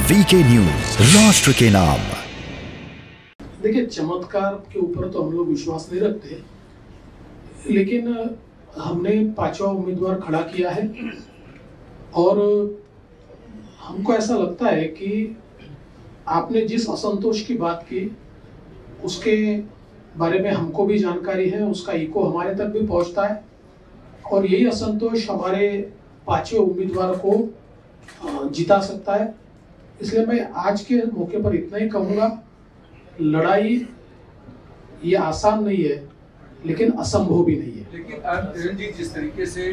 VK news, राष्ट्र के नाम। देखिए, चमत्कार के ऊपर तो हम लोग विश्वास नहीं रखते, लेकिन हमने 5वां उम्मीदवार खड़ा किया है और हमको ऐसा लगता है कि आपने जिस असंतोष की बात की उसके बारे में हमको भी जानकारी है, उसका इको हमारे तक भी पहुंचता है और यही असंतोष हमारे 5वें उम्मीदवार को जिता सकता है। इसलिए मैं आज के मौके पर इतना ही कहूँगा, लड़ाई ये आसान नहीं है लेकिन असंभव भी नहीं है। लेकिन किरण जी, जिस तरीके से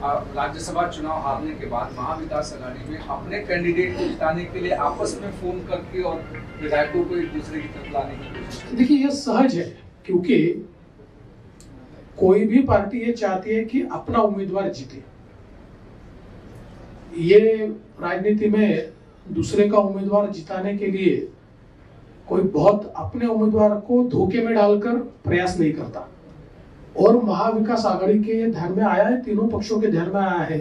राज्यसभा चुनाव हारने के बाद महाविकास अघाड़ी में अपने कैंडिडेट को जिताने के लिए आपस में फोन करके और विधायकों को एक दूसरे की तरफ लाने की कोशिश, देखिए यह सहज है क्योंकि कोई भी पार्टी ये चाहती है कि अपना उम्मीदवार जीते। ये राजनीति में दूसरे का उम्मीदवार जिताने के लिए कोई बहुत अपने उम्मीदवार को धोखे में डालकर प्रयास नहीं करता। और महाविकास आघाड़ी के ध्यान में आया है, तीनों पक्षों के ध्यान में आया है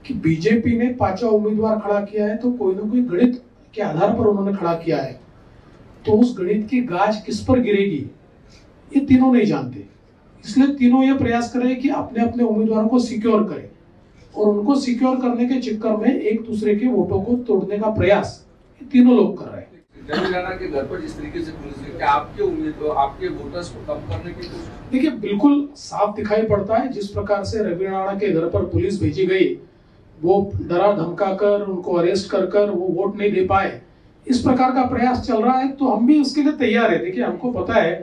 कि बीजेपी ने 5वां उम्मीदवार खड़ा किया है तो कोई ना कोई गणित के आधार पर उन्होंने खड़ा किया है, तो उस गणित की गाज किस पर गिरेगी ये तीनों नहीं जानते। इसलिए तीनों ये प्रयास करें कि अपने अपने उम्मीदवारों को सिक्योर करें और उनको सिक्योर करने के चक्कर में एक दूसरे के वोटों को तोड़ने का प्रयास ये तीनों लोग कर रहे हैं। रवि राणा के घर पर जिस तरीके से पुलिस ने, क्या आपके उम्मीदवार, आपके वोटर्स को कम करने की कोशिश? देखिए, बिल्कुल साफ दिखाई पड़ता है जिस प्रकार से रवि राणा के घर पर पुलिस भेजी गई, वो डरा धमका कर उनको अरेस्ट कर कर वो वोट नहीं दे पाए, इस प्रकार का प्रयास चल रहा है तो हम भी उसके लिए तैयार है। देखिए, हमको पता है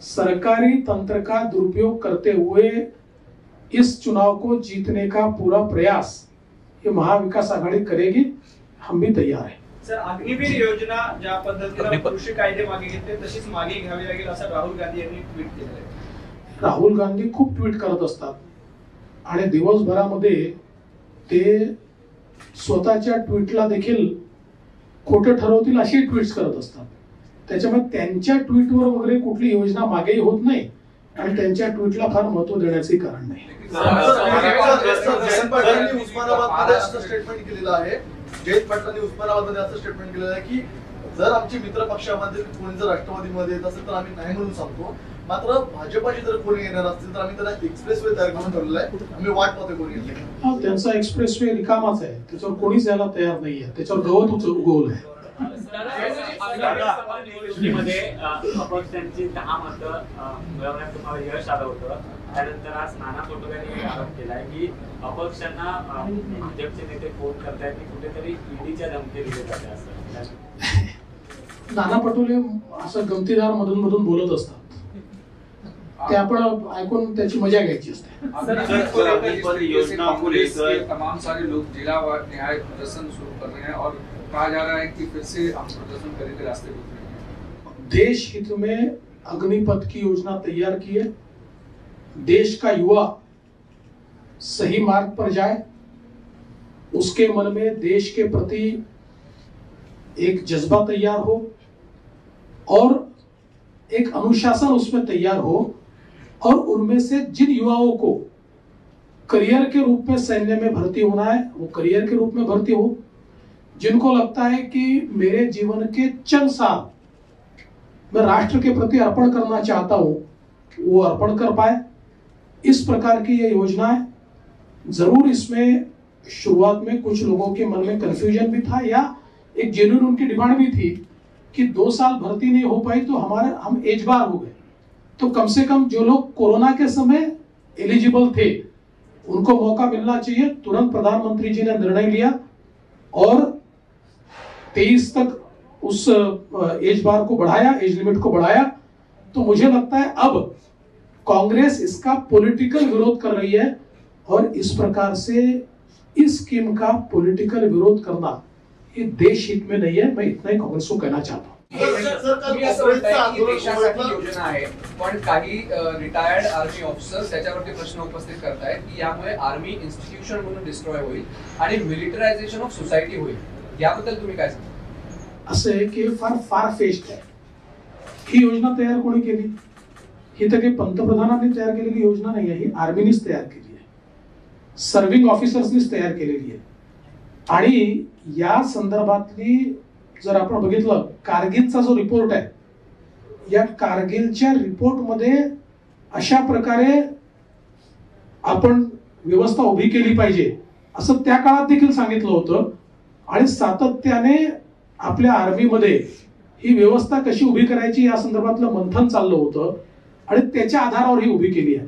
सरकारी तंत्र का दुरुपयोग करते हुए इस चुनाव को जीतने का पूरा प्रयास ये महाविकास आघाडी करेगी, हम भी तैयार है। सर, अग्निवीर योजना ज्या पद्धतीने कृषी कायदे मागे घेतले तशीच मागे घ्यावी लागेल असं राहुल गांधी यांनी ट्विट केलं आहे। राहुल गांधी खूप ट्विट करत असतात आणि दिवसभरामध्ये ते स्वतःच्या ट्विटला देखील खोटं ठरवतील अशी ट्विट्स करत असतात। त्याच्यामुळे त्यांच्या ट्विटवर वगैरे कुठली योजना मागेही होत नाही आणि त्यांच्या ट्विटला फार महत्त्व देण्याचे कारण नाही। जयंत पाटलांनी उस्मानाबादमध्ये असं स्टेटमेंट केलेलं आहे, जयंत पाटलांनी उस्मानाबादमध्ये असं स्टेटमेंट केलेलं आहे की जर आमची मित्र पक्षामध्ये कोणी जर राष्ट्रवादीमध्ये येत असेल तर आम्ही नाही म्हणून सांगतो, मात्र भाजपाची जर कोणी येणार असतील तर आम्ही त्याला एक्सप्रेसवे तयार करून ठेवलेला आहे, आम्ही वाट पाहतोय कोणी येईल। त्यांचा एक्सप्रेसवे रिकामाच आहे, त्याच्यावर कोणीच यायला तयार नाहीये, त्याच्यावर गवत उगवलं आहे। मध्ये अपक्षांची 10 मतं मिळवण्यात तुम्हाला यश आलं होतं, त्यानंतर आज नाना पटोलेंनी आरोप केलाय की अपक्षांना भाजपचे नेते फोन करतायत की कुठेतरी ईडीच्या धमकी दिली जाते असं। नाना पटोले असं गमतीदार मधून मधून बोलत असतात, ते आपण ऐकून त्याची मजा घ्यायची असते। तमाम सारे लोग जिला न्याय प्रदर्शन शुरू कर रहे हैं और कहा जा रहा है कि फिर से हम प्रदर्शन करने के रास्ते पर। देश हित में अग्निपथ की योजना तैयार की है, देश का युवा सही मार्ग पर जाए, उसके मन में देश के प्रति एक जज्बा तैयार हो और एक अनुशासन उसमें तैयार हो और उनमें से जिन युवाओं को करियर के रूप में सैन्य में भर्ती होना है वो करियर के रूप में भर्ती हो, जिनको लगता है कि मेरे जीवन के चंद साल मैं राष्ट्र के प्रति अर्पण करना चाहता हूं वो अर्पण कर पाए। इस प्रकार की ये योजना है। जरूर इसमें शुरुआत में कुछ लोगों के मन में कंफ्यूजन भी था या एक जेन्युइन उनकी डिमांड भी थी कि 2 साल भर्ती नहीं हो पाई तो हम एज बार हो गए, तो कम से कम जो लोग कोरोना के समय एलिजिबल थे उनको मौका मिलना चाहिए। तुरंत प्रधानमंत्री जी ने निर्णय लिया और 23 तक उस एज बार को बढ़ाया, एज लिमिट को बढ़ाया। तो मुझे लगता है अब कांग्रेस इसका पॉलिटिकल विरोध कर रही है और इस प्रकार से इस स्कीम का पॉलिटिकल विरोध करना ये देश हित में नहीं है। मैं इतना ही कांग्रेस को कहना चाहता हूँ। देशासाठी योजना आहे पण काही रिटायर्ड आर्मी ऑफिसर्स त्याच्यावरती प्रश्न उपस्थित करतायत की यामुळे आर्मी इन्स्टिट्यूशन म्हणून डिस्ट्रॉय होईल आणि मिलिटरायझेशन ऑफ सोसायटी होईल, याबद्दल तुम्ही काय सांगता? असं आहे की फार फेस्ट आहे ही योजना तयार कोणी केली? ही तर काही पंतप्रधानांनी तयार केलेली योजना नाही आहे, ही आर्मीनीच तयार केली आहे, सर्व्हिंग ऑफिसर्सनीच तयार केलेली आहे। आणि या संदर्भातली जर आपण बघितलं कारगिलचा जो रिपोर्ट आहे, या कारगिलच्या रिपोर्टमध्ये अशा प्रकारे आपण व्यवस्था उभी केली पाहिजे असं त्या काळात देखील सांगितलं होतं आणि सातत्याने आपल्या आर्मीमध्ये ही व्यवस्था कशी उभी करायची या संदर्भातलं मंथन चाललं होतं आणि त्याच्या आधारावर ही उभी केली आहे.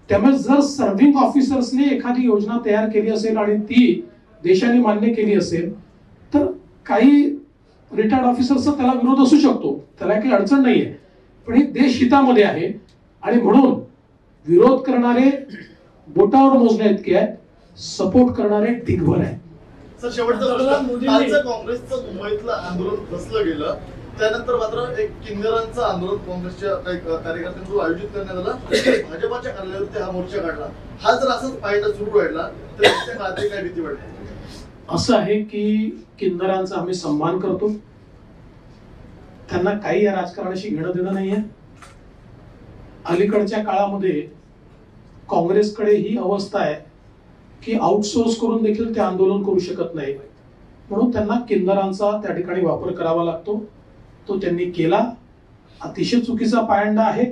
त्यामुळे जर सर्व्हिंग ऑफिसर्सने एखादी योजना तयार केली असेल आणि ती देशाने मान्य केली असेल तर काही रिटायर्ड ऑफिसर्सचा त्याला विरोध असू शकतो, त्याला काही अडचण नाहीये, पण हे देश हितामध्ये आहे आणि म्हणून विरोध करणारे बोटावर मोजण्या इतके आहेत, सपोर्ट करणारे ढिगभर आहेत. सर शेवटचं कालचं काँग्रेसचं मुंबईतलं आंदोलन फसलं गेलं, त्यानंतर मात्र एक किन्नरांचं आंदोलन काँग्रेसच्या कार्यकर्त्यांकडून आयोजित करण्यात आलं, भाजपाच्या कार्यालयावरती हा मोर्चा काढला. हा जर असंच पाहिजे सुरू राहिला तर त्या काळात काय भीती वाटते? असं आहे की किन्नरांचा आम्ही सन्मान करतो, त्यांना काही या राजकारणाशी घेणं देणं नाहीये. अलीकडच्या काळामध्ये काँग्रेसकडे ही अवस्था आहे की आउटसोर्स करून देखील ते आंदोलन करू शकत नाही, म्हणून त्यांना किन्नरांचा त्या ठिकाणी वापर करावा लागतो. तो त्यांनी केला, अतिशय चुकीचा पायंडा आहे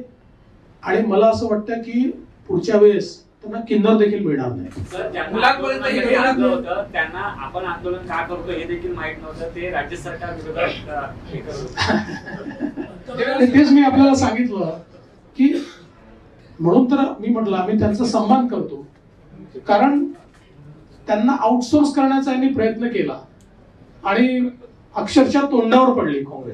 आणि मला असं वाटतं की पुढच्या वेळेस त्यांना किन्नर देखील मिळणार नाही. त्यांना आपण आंदोलन का करतो हे देखील माहित नव्हतं, ते राज्य सरकार विरोधात तेच मी आपल्याला सांगितलं की म्हणून तर मी म्हटलं आम्ही त्यांचा सन्मान करतो, कारण त्यांना आउटसोर्स करण्याचा यांनी प्रयत्न केला आणि अक्षरशः तोंडावर पडली काँग्रेस.